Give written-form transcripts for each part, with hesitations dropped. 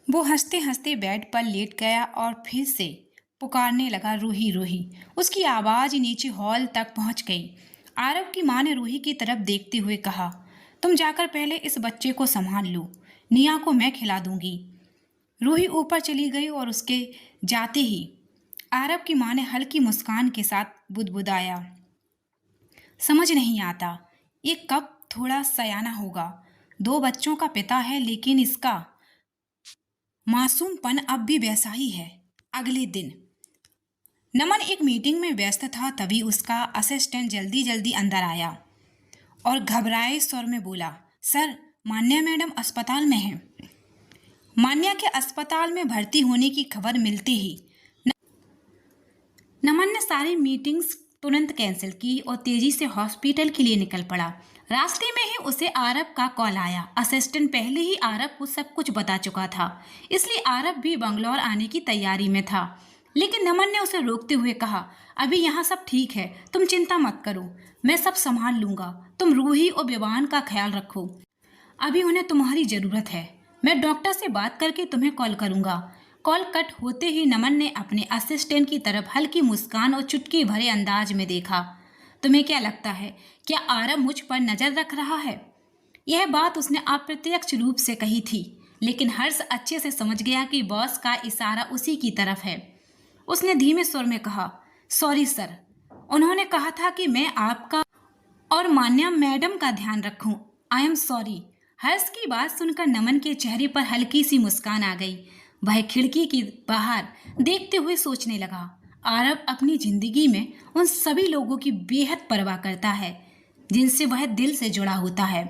वो हंसते हंसते बेड पर लेट गया और फिर से पुकारने लगा, रूही रूही। उसकी आवाज नीचे हॉल तक पहुंच गई। आरव की मां ने रूही की तरफ देखते हुए कहा, तुम जाकर पहले इस बच्चे को संभाल लो, निया को मैं खिला दूंगी। रूही ऊपर चली गई और उसके जाते ही आरव की मां ने हल्की मुस्कान के साथ बुदबुदाया, समझ नहीं आता ये कब थोड़ा सयाना होगा। दो बच्चों का पिता है लेकिन इसका मासूमपन अब भी वैसा ही है। अगले दिन नमन एक मीटिंग में व्यस्त था, तभी उसका असिस्टेंट जल्दी जल्दी अंदर आया और घबराए स्वर में बोला, सर मान्या मैडम अस्पताल में हैं। मान्या के अस्पताल में भर्ती होने की खबर मिलते ही नमन ने सारी मीटिंग्स तुरंत कैंसिल की और तेजी से हॉस्पिटल के लिए निकल पड़ा। रास्ते में ही उसे आरव का कॉल आया। असिस्टेंट पहले ही आरव को सब कुछ बता चुका था, इसलिए आरव भी बंगलौर आने की तैयारी में था। लेकिन नमन ने उसे रोकते हुए कहा, अभी यहाँ सब ठीक है, तुम चिंता मत करो, मैं सब संभाल लूंगा। तुम रूही और विवान का ख्याल रखो, अभी उन्हें तुम्हारी जरूरत है। मैं डॉक्टर से बात करके तुम्हें कॉल करूंगा। कॉल कट होते ही नमन ने अपने असिस्टेंट की तरफ हल्की मुस्कान और चुटकी भरे अंदाज में देखा। तुम्हें क्या लगता है, क्या आरव मुझ पर नजर रख रहा है? यह बात उसने अप्रत्यक्ष रूप से कही थी, लेकिन हर्ष अच्छे से समझ गया कि बॉस का इशारा उसी की तरफ है। उसने धीमे स्वर में कहा, सॉरी सर, उन्होंने कहा था कि मैं आपका और मान्या मैडम का ध्यान रखूं। I am sorry. हर्ष की बात सुनकर नमन के चेहरे पर हल्की सी मुस्कान आ गई। वह खिड़की के बाहर देखते हुए सोचने लगा, आरव अपनी जिंदगी में उन सभी लोगों की बेहद परवाह करता है जिनसे वह दिल से जुड़ा होता है।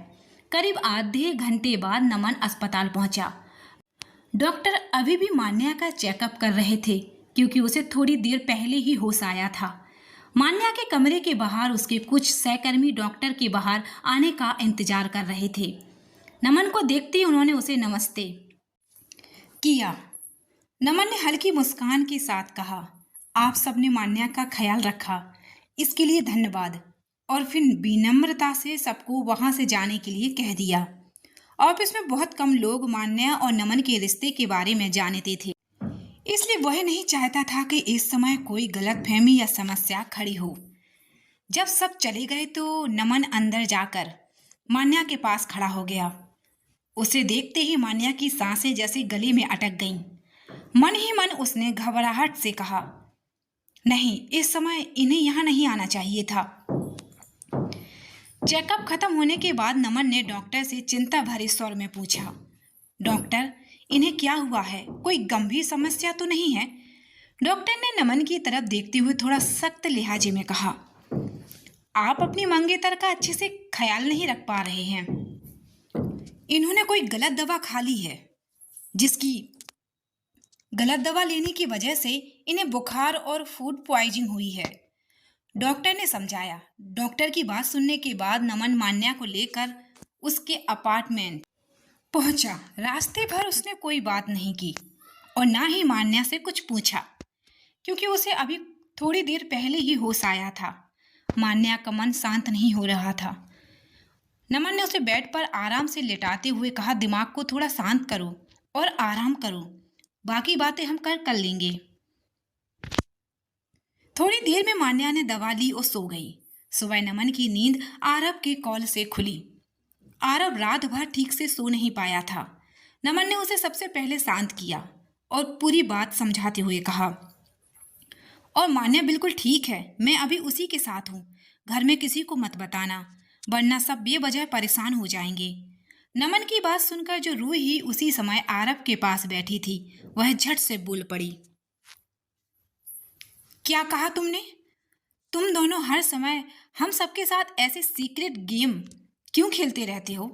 करीब आधे घंटे बाद नमन अस्पताल पहुंचा। डॉक्टर अभी भी मान्या का चेकअप कर रहे थे, क्योंकि उसे थोड़ी देर पहले ही होश आया था। मान्या के कमरे के बाहर उसके कुछ सहकर्मी डॉक्टर के बाहर आने का इंतजार कर रहे थे। नमन को देखते ही उन्होंने उसे नमस्ते किया। नमन ने हल्की मुस्कान के साथ कहा, आप सबने मान्या का ख्याल रखा, इसके लिए धन्यवाद। और फिर विनम्रता से सबको वहां से जाने के लिए कह दिया। ऑफिस में बहुत कम लोग मान्या और नमन के रिश्ते के बारे में जानते थे, इसलिए वह नहीं चाहता था कि इस समय कोई गलतफहमी या समस्या खड़ी हो। जब सब चले गए तो नमन अंदर जाकर मान्या के पास खड़ा हो गया। उसे देखते ही मान्या की सांसें जैसे गले में अटक गईं। मन ही मन उसने घबराहट से कहा, नहीं, इस समय इन्हें यहाँ नहीं आना चाहिए था। चेकअप खत्म होने के बाद नमन ने डॉक्टर से चिंता भरे स्वर में पूछा, डॉक्टर इन्हें क्या हुआ है, कोई गंभीर समस्या तो नहीं है? डॉक्टर ने नमन की तरफ देखते हुए थोड़ा सख्त लिहाजे में कहा, आप अपनी मंगेतर का अच्छे से ख्याल नहीं रख पा रहे हैं। इन्होंने कोई गलत दवा खा ली है, जिसकी गलत दवा लेने की वजह से इन्हें बुखार और फूड पॉइजनिंग हुई है, डॉक्टर ने समझाया। डॉक्टर की बात सुनने के बाद नमन मान्या को लेकर उसके अपार्टमेंट पहुंचा। रास्ते भर उसने कोई बात नहीं की और ना ही मान्या से कुछ पूछा, क्योंकि उसे अभी थोड़ी देर पहले ही होश आया था। मान्या का मन शांत नहीं हो रहा था। नमन ने उसे बेड पर आराम से लेटाते हुए कहा, दिमाग को थोड़ा शांत करो और आराम करो, बाकी बातें हम कर लेंगे। थोड़ी देर में मान्या ने दवा ली और सो गई। सुबह नमन की नींद आरव के कॉल से खुली। आरव रात भर ठीक से सो नहीं पाया था। नमन ने उसे सबसे पहले शांत किया और पूरी बात समझाते हुए कहा, और मान्या बिल्कुल ठीक है, मैं अभी उसी के साथ हूँ। घर में किसी को मत बताना, वरना सब बेवजह परेशान हो जाएंगे। नमन की बात सुनकर जो रूही उसी समय आरव के पास बैठी थी, वह झट से बोल पड़ी, क्या कहा तुमने? तुम दोनों हर समय हम सबके साथ ऐसे सीक्रेट गेम क्यों खेलते रहते हो?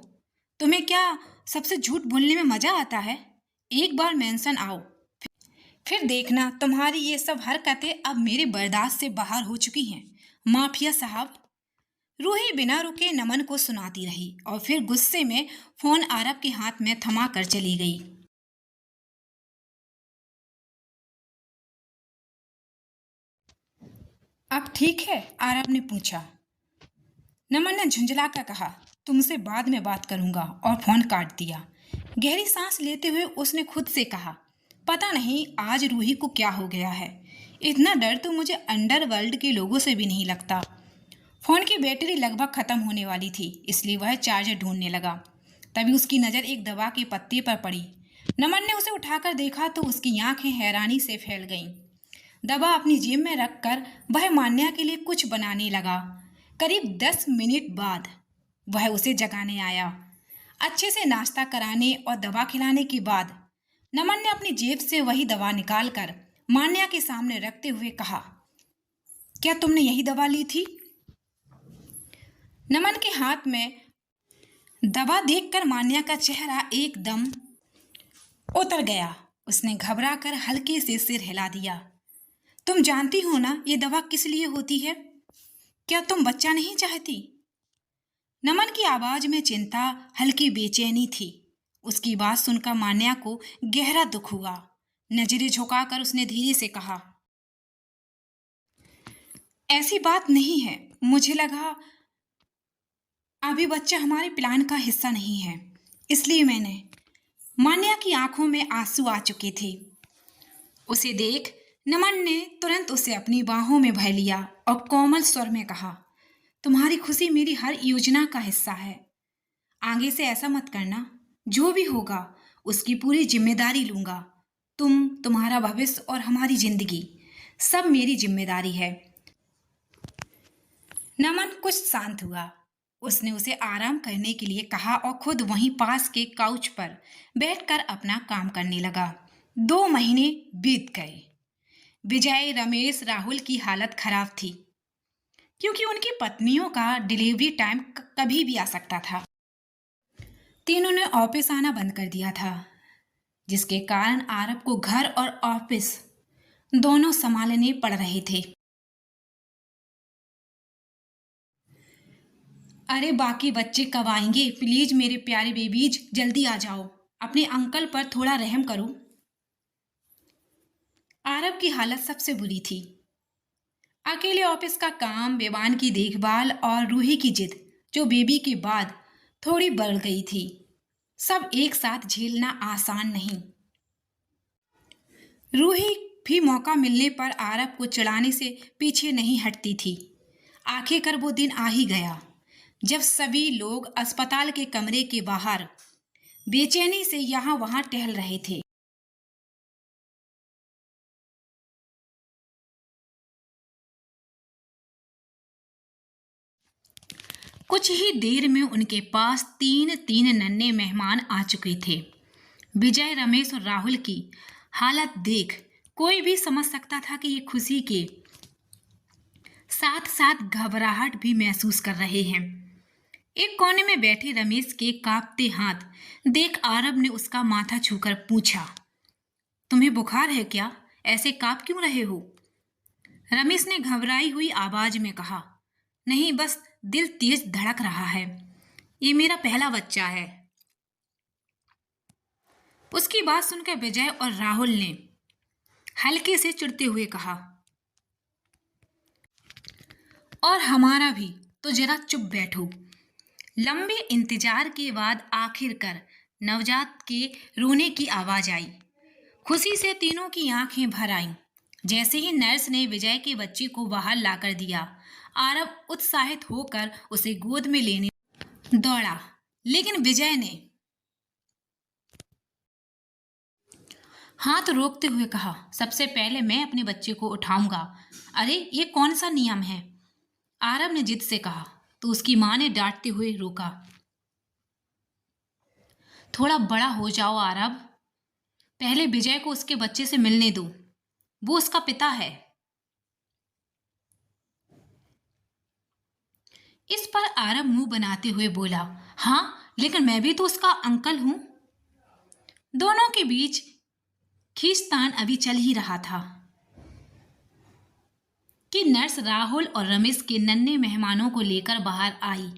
तुम्हें क्या सबसे झूठ बोलने में मजा आता है? एक बार मेंशन आओ, फिर देखना तुम्हारी ये सब हरकतें अब मेरे बर्दाश्त से बाहर हो चुकी हैं, माफिया साहब। रूही बिना रुके नमन को सुनाती रही और फिर गुस्से में फोन आरव के हाथ में थमा कर चली गई। अब ठीक है? आरव ने पूछा। नमन ने झुंझला कर कहा, तुमसे बाद में बात करूंगा और फोन काट दिया। गहरी सांस लेते हुए उसने खुद से कहा, पता नहीं आज रूही को क्या हो गया है। इतना डर तो मुझे अंडरवर्ल्ड के लोगों से भी नहीं लगता। फोन की बैटरी लगभग खत्म होने वाली थी, इसलिए वह चार्जर ढूंढने लगा। तभी उसकी नज़र एक दवा के पत्ते पर पड़ी। नमन ने उसे उठाकर देखा तो उसकी आंखें हैरानी से फैल गईं। दवा अपनी जेब में रखकर वह मान्या के लिए कुछ बनाने लगा। करीब 10 मिनट बाद वह उसे जगाने आया। अच्छे से नाश्ता कराने और दवा खिलाने के बाद नमन ने अपनी जेब से वही दवा निकालकर मान्या के सामने रखते हुए कहा, क्या तुमने यही दवा ली थी? नमन के हाथ में दवा देखकर मान्या का चेहरा एकदम उतर गया। उसने घबराकर हल्के से सिर हिला दिया। तुम जानती हो ना ये दवा किस लिए होती है? क्या तुम बच्चा नहीं चाहती? नमन की आवाज में चिंता, हल्की बेचैनी थी। उसकी बात सुनकर मान्या को गहरा दुख हुआ। नजरें झुकाकर उसने धीरे से कहा, ऐसी बात नहीं है। मुझे लगा अभी बच्चा हमारे प्लान का हिस्सा नहीं है, इसलिए मैंने। मान्या की आंखों में आंसू आ चुके थे। उसे देख नमन ने तुरंत उसे अपनी बाहों में भर लिया और कोमल स्वर में कहा, तुम्हारी खुशी मेरी हर योजना का हिस्सा है। आगे से ऐसा मत करना। जो भी होगा उसकी पूरी जिम्मेदारी लूंगा। तुम्हारा भविष्य और हमारी जिंदगी सब मेरी जिम्मेदारी है। नमन कुछ शांत हुआ। उसने उसे आराम करने के लिए कहा और खुद वहीं पास के काउच पर बैठकर अपना काम करने लगा। 2 महीने बीत गए। विजय, रमेश, राहुल की हालत खराब थी क्योंकि उनकी पत्नियों का डिलीवरी टाइम कभी भी आ सकता था। तीनों ने ऑफिस आना बंद कर दिया था, जिसके कारण आरब को घर और ऑफिस दोनों संभालने पड़ रहे थे। अरे बाकी बच्चे कब आएंगे? प्लीज मेरे प्यारे बेबीज जल्दी आ जाओ। अपने अंकल पर थोड़ा रहम करो। आरब की हालत सबसे बुरी थी। अकेले ऑफिस का काम, बेबान की देखभाल और रूही की जिद जो बेबी के बाद थोड़ी बढ़ गई थी, सब एक साथ झेलना आसान नहीं। रूही भी मौका मिलने पर आरब को चिढ़ाने से पीछे नहीं हटती थी। आखिरकार वो दिन आ ही गया जब सभी लोग अस्पताल के कमरे के बाहर बेचैनी से यहाँ वहाँ टहल रहे थे। कुछ ही देर में उनके पास तीन नन्हे मेहमान आ चुके थे। विजय, रमेश और राहुल की हालत देख कोई भी समझ सकता था कि ये खुशी के साथ साथ घबराहट भी महसूस कर रहे हैं। एक कोने में बैठे रमेश के कांपते हाथ देख आरब ने उसका माथा छूकर पूछा, तुम्हें बुखार है क्या? ऐसे कांप क्यों रहे हो? रमेश ने घबराई हुई आवाज में कहा, नहीं, बस दिल तेज धड़क रहा है। ये मेरा पहला बच्चा है। उसकी बात सुनकर विजय और राहुल ने हल्के से चिढ़ते हुए कहा, और हमारा भी। तो जरा चुप बैठो। लंबे इंतजार के बाद आखिरकार नवजात के रोने की आवाज आई। खुशी से तीनों की आंखें भर आईं। जैसे ही नर्स ने विजय के बच्चे को बाहर लाकर दिया, आरब उत्साहित होकर उसे गोद में लेने दौड़ा, लेकिन विजय ने हाथ रोकते हुए कहा, सबसे पहले मैं अपने बच्चे को उठाऊंगा। अरे ये कौन सा नियम है? आरब ने जिद से कहा तो उसकी मां ने डांटते हुए रोका। थोड़ा बड़ा हो जाओ आरब, पहले विजय को उसके बच्चे से मिलने दो। वो उसका पिता है। इस पर आरब मुंह बनाते हुए बोला, हाँ, लेकिन मैं भी तो उसका अंकल हूं। दोनों के बीच खींचतान अभी चल ही रहा था कि नर्स राहुल और रमेश के नन्हे मेहमानों को लेकर बाहर आई।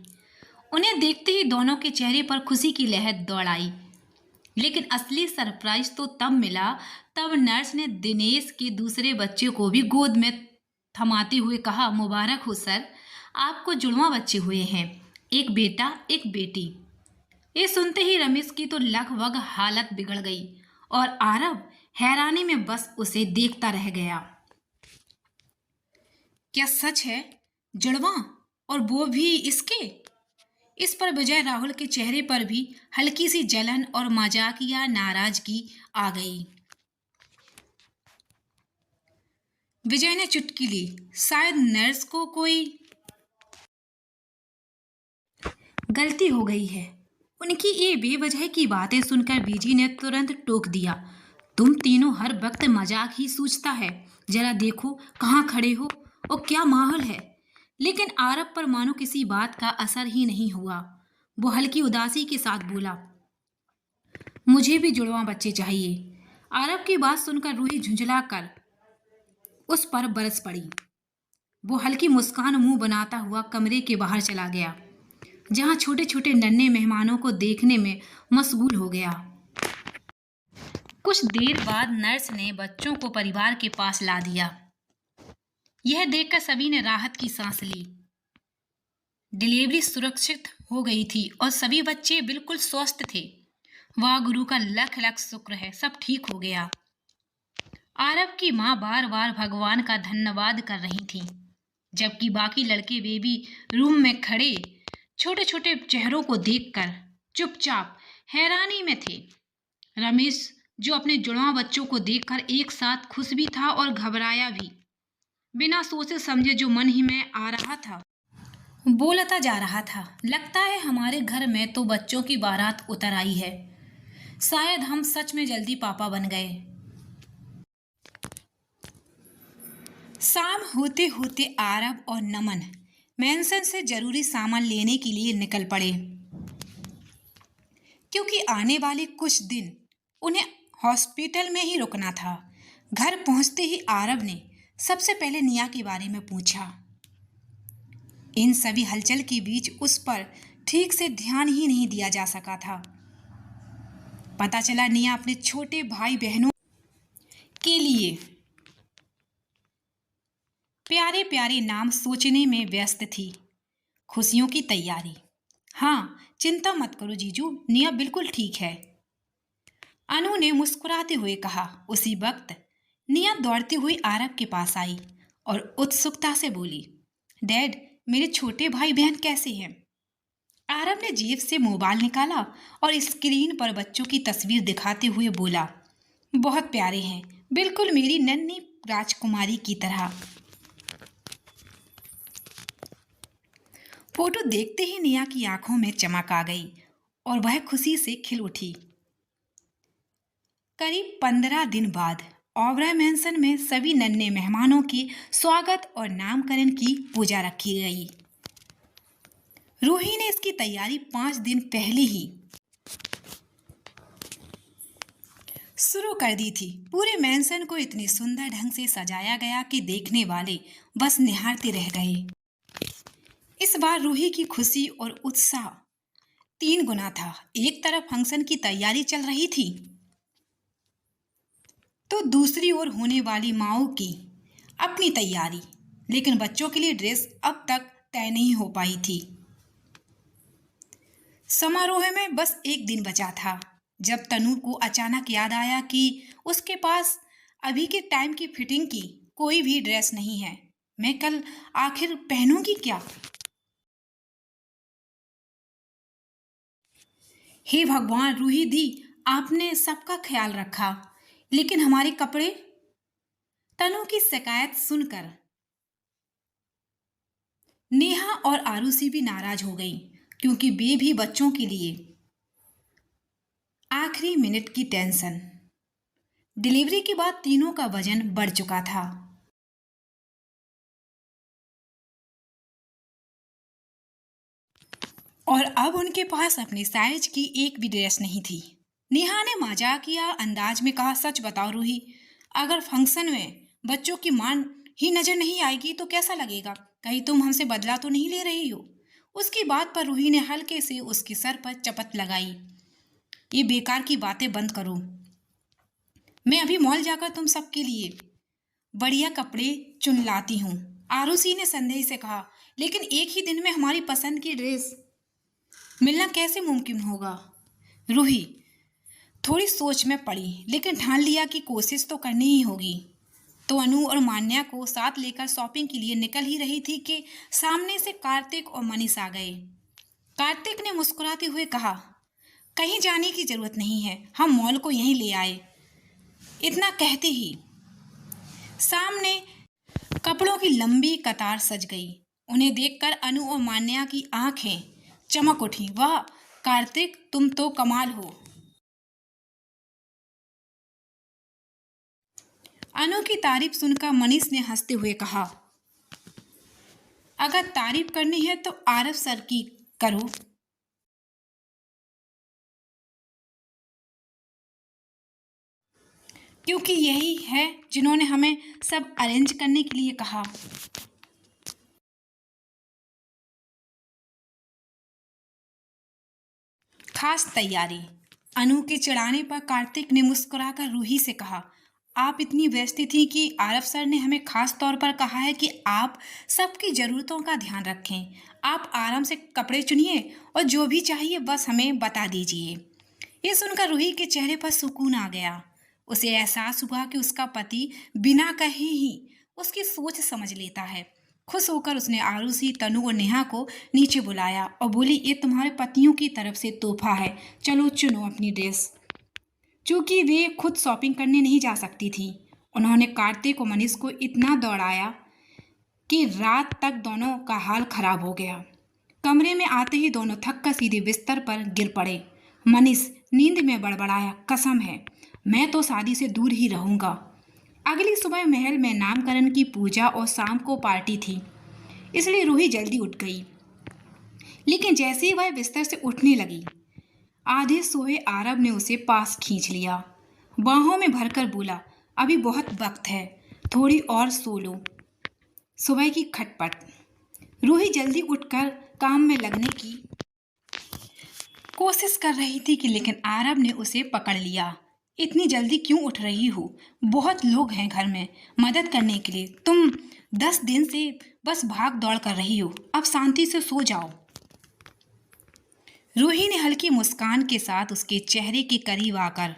उन्हें देखते ही दोनों के चेहरे पर खुशी की लहर दौड़ आई। लेकिन असली सरप्राइज तो तब मिला तब नर्स ने दिनेश के दूसरे बच्चे को भी गोद में थमाते हुए कहा, मुबारक हो सर, आपको जुड़वा बच्चे हुए हैं, एक बेटा एक बेटी। ये सुनते ही रमेश की तो लगभग हालत बिगड़ गई और आरव हैरानी में बस उसे देखता रह गया। क्या सच है? जुड़वा? और वो भी इसके? इस पर विजय राहुल के चेहरे पर भी हल्की सी जलन और मजाकिया नाराजगी आ गई। विजय ने चुटकी ली। शायद नर्स को कोई गलती हो गई है। उनकी ये बेवजह की बातें सुनकर बीजी ने तुरंत टोक दिया। तुम तीनों हर वक्त मजाक ही सूझता है। जरा देखो कहाँ खड़े हो और क्या माहौल है। लेकिन आरव पर मानो किसी बात का असर ही नहीं हुआ। वो हल्की उदासी के साथ बोला, मुझे भी जुड़वा बच्चे चाहिए। आरव की बात सुनकर रूही झुंझला कर उस पर बरस पड़ी। वो हल्की मुस्कान मुंह बनाता हुआ कमरे के बाहर चला गया, जहां छोटे छोटे नन्हे मेहमानों को देखने में मशगूल हो गया। कुछ देर बाद नर्स ने बच्चों को परिवार के पास ला दिया। यह देखकर सभी ने राहत की सांस ली। डिलीवरी सुरक्षित हो गई थी और सभी बच्चे बिल्कुल स्वस्थ थे। वाह गुरु का लख लख शुक्र है, सब ठीक हो गया। आरव की माँ बार बार भगवान का धन्यवाद कर रही थी, जबकि बाकी लड़के बेबी रूम में खड़े छोटे छोटे चेहरों को देखकर चुपचाप हैरानी में थे। रमेश, जो अपने जुड़वा बच्चों को देखकर एक साथ खुश भी था और घबराया भी, बिना सोचे समझे जो मन ही में आ रहा था बोलता जा रहा था। लगता है हमारे घर में तो बच्चों की बारात उतर आई है। शायद हम सच में जल्दी पापा बन गए। शाम होते होते आरव और नमन मेंशन से जरूरी सामान लेने के लिए निकल पड़े, क्योंकि आने वाले कुछ दिन उन्हें हॉस्पिटल में ही रुकना था। घर पहुंचते ही आरव ने सबसे पहले निया के बारे में पूछा। इन सभी हलचल के बीच उस पर ठीक से ध्यान ही नहीं दिया जा सका था। पता चला निया अपने छोटे भाई बहनों के लिए प्यारे प्यारे नाम सोचने में व्यस्त थी। खुशियों की तैयारी। हाँ, चिंता मत करो जीजू, निया बिल्कुल ठीक है, अनु ने मुस्कुराते हुए कहा। उसी वक्त निया दौड़ती हुई आरव के पास आई और उत्सुकता से बोली, डैड, मेरे छोटे भाई बहन कैसे हैं? आरव ने जेब से मोबाइल निकाला और स्क्रीन पर बच्चों की तस्वीर दिखाते हुए बोला, बहुत प्यारे हैं, बिल्कुल मेरी नन्ही राजकुमारी की तरह। फोटो देखते ही निया की आंखों में चमक आ गई और वह खुशी से खिल उठी। करीब 15 दिन बाद ओबराय मैंसन में सभी नन्हे मेहमानों के स्वागत और नामकरण की पूजा रखी गई। रूही ने इसकी तैयारी 5 दिन पहले ही शुरू कर दी थी। पूरे मैंसन को इतने सुंदर ढंग से सजाया गया कि देखने वाले बस निहारते रह गए। इस बार रूही की खुशी और उत्साह 3 गुना था। एक तरफ फंक्शन की तैयारी चल रही थी, तो दूसरी ओर होने वाली माओ की अपनी तैयारी। लेकिन बच्चों के लिए ड्रेस अब तक तय नहीं हो पाई थी। समारोह में बस एक दिन बचा था, जब तनु को अचानक याद आया कि उसके पास अभी के टाइम की फिटिंग की कोई भी ड्रेस नहीं है। मैं कल आखिर पहनूंगी क्या? हे भगवान, रूही दी, आपने सबका ख्याल रखा, लेकिन हमारे कपड़े? तनु की शिकायत सुनकर नेहा और आरुषि भी नाराज हो गई, क्योंकि वे भी बच्चों के लिए आखिरी मिनट की टेंशन। डिलीवरी के बाद तीनों का वजन बढ़ चुका था। और अब उनके पास अपने साइज की एक भी ड्रेस नहीं थी। नेहा ने मजाकिया अंदाज में कहा, सच बताओ रूही, अगर फंक्शन में बच्चों की मान ही नजर नहीं आएगी तो कैसा लगेगा? कहीं तुम हमसे बदला तो नहीं ले रही हो? उसकी बात पर रूही ने हल्के से उसके सर पर चपत लगाई। ये बेकार की बातें बंद करो। मैं अभी मॉल जाकर तुम सबके लिए बढ़िया कपड़े चुन लाती हूँ, आरुषि ने संदेह से कहा। लेकिन एक ही दिन में हमारी पसंद की ड्रेस मिलना कैसे मुमकिन होगा? रूही थोड़ी सोच में पड़ी, लेकिन ठान लिया कि कोशिश तो करनी ही होगी। तो अनु और मान्या को साथ लेकर शॉपिंग के लिए निकल ही रही थी कि सामने से कार्तिक और मनीष आ गए। कार्तिक ने मुस्कुराते हुए कहा, कहीं जाने की जरूरत नहीं है, हम मॉल को यहीं ले आए। इतना कहते ही सामने कपड़ों की लंबी कतार सज गई। उन्हें देखकर अनु और मान्या की आंखें चमक उठी। वाह कार्तिक, तुम तो कमाल हो। अनु की तारीफ सुनकर मनीष ने हंसते हुए कहा, अगर तारीफ करनी है तो आरव सर की करो। क्योंकि यही है जिन्होंने हमें सब अरेंज करने के लिए कहा। खास तैयारी। अनु के चिढ़ाने पर कार्तिक ने मुस्कुराकर रूही से कहा, आप इतनी व्यस्त थी कि आरव सर ने हमें खास तौर पर कहा है कि आप सबकी ज़रूरतों का ध्यान रखें। आप आराम से कपड़े चुनिए और जो भी चाहिए बस हमें बता दीजिए। ये सुनकर रूही के चेहरे पर सुकून आ गया। उसे एहसास हुआ कि उसका पति बिना कहे ही उसकी सोच समझ लेता है। खुश होकर उसने आरुषि, तनु और नेहा को नीचे बुलाया और बोली, ये तुम्हारे पतियों की तरफ से तोहफा है, चलो चुनो अपनी ड्रेस। चूंकि वे खुद शॉपिंग करने नहीं जा सकती थी, उन्होंने कार्तिक और मनीष को इतना दौड़ाया कि रात तक दोनों का हाल खराब हो गया। कमरे में आते ही दोनों थक कर सीधे बिस्तर पर गिर पड़े। मनीष नींद में बड़बड़ाया, कसम है मैं तो शादी से दूर ही रहूंगा। अगली सुबह महल में नामकरण की पूजा और शाम को पार्टी थी, इसलिए रूही जल्दी उठ गई। लेकिन जैसे ही वह बिस्तर से उठने लगी, आधे सोए आरव ने उसे पास खींच लिया। बाहों में भरकर बोला, अभी बहुत वक्त है, थोड़ी और सो लो। सुबह की खटपट। रूही जल्दी उठकर काम में लगने की कोशिश कर रही थी कि लेकिन आरव ने उसे पकड़ लिया। इतनी जल्दी क्यों उठ रही हो? बहुत लोग हैं घर में मदद करने के लिए। तुम 10 दिन से बस भाग दौड़ कर रही हो, अब शांति से सो जाओ। रूही ने हल्की मुस्कान के साथ उसके चेहरे के करीब आकर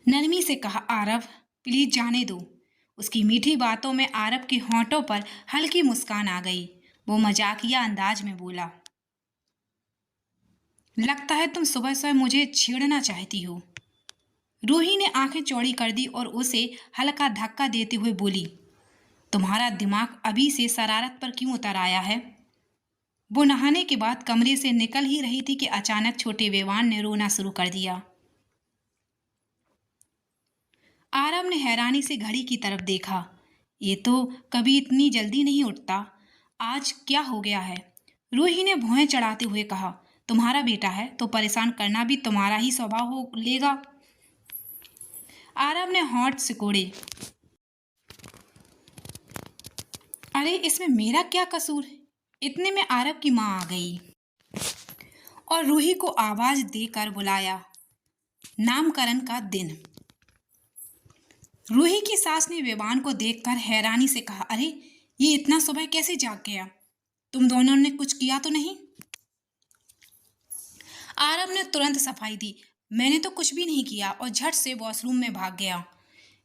नरमी से कहा, आरव प्लीज जाने दो। उसकी मीठी बातों में आरव के होंठों पर हल्की मुस्कान आ गई। वो मजाकिया अंदाज में बोला, लगता है तुम सुबह सुबह मुझे छेड़ना चाहती हो। रूही ने आंखें चौड़ी कर दी और उसे हल्का धक्का देते हुए बोली, तुम्हारा दिमाग अभी से शरारत पर क्यों उतर आया है? वो नहाने के बाद कमरे से निकल ही रही थी कि अचानक छोटे वेवान ने रोना शुरू कर दिया। आरव ने हैरानी से घड़ी की तरफ देखा। ये तो कभी इतनी जल्दी नहीं उठता, आज क्या हो गया है? रूही ने भौहें चढ़ाते हुए कहा, तुम्हारा बेटा है तो परेशान करना भी तुम्हारा ही स्वभाव हो लेगा। आरव ने होंठ सिकोड़े, अरे इसमें मेरा क्या कसूर? इतने में आरव की माँ आ गई और रूही को आवाज देकर बुलाया। नामकरण का दिन। रूही की सास ने वेवान को देखकर हैरानी से कहा, अरे ये इतना सुबह कैसे जाग गया? तुम दोनों ने कुछ किया तो नहीं? आरव ने तुरंत सफाई दी, मैंने तो कुछ भी नहीं किया, और झट से वॉशरूम में भाग गया।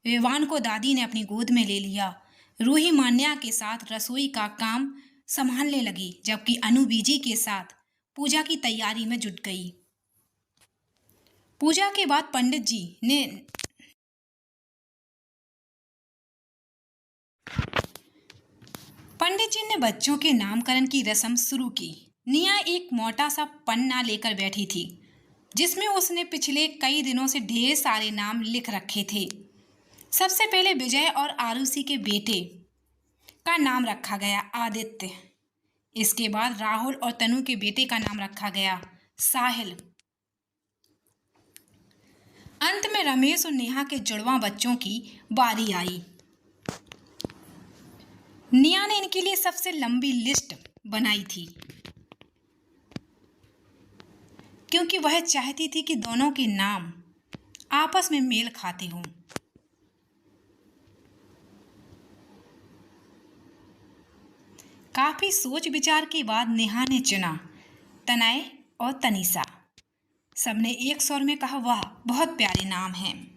वेवान को दादी ने अपनी गोद में ले लिया। रूही मान्या के साथ रसोई का काम संभालने लगी, जबकि अनु बीजी के साथ पूजा की तैयारी में जुट गई। पूजा के बाद पंडित जी ने बच्चों के नामकरण की रस्म शुरू की। निया एक मोटा सा पन्ना लेकर बैठी थी, जिसमें उसने पिछले कई दिनों से ढेर सारे नाम लिख रखे थे। सबसे पहले विजय और आरुषि के बेटे का नाम रखा गया, आदित्य। इसके बाद राहुल और तनु के बेटे का नाम रखा गया, साहिल। अंत में रमेश और नेहा के जुड़वा बच्चों की बारी आई। निया ने इनके लिए सबसे लंबी लिस्ट बनाई थी, क्योंकि वह चाहती थी कि दोनों के नाम आपस में मेल खाते हों। काफ़ी सोच विचार के बाद नेहा ने चुना तनय और तनीषा। सबने एक स्वर में कहा, वाह बहुत प्यारे नाम हैं।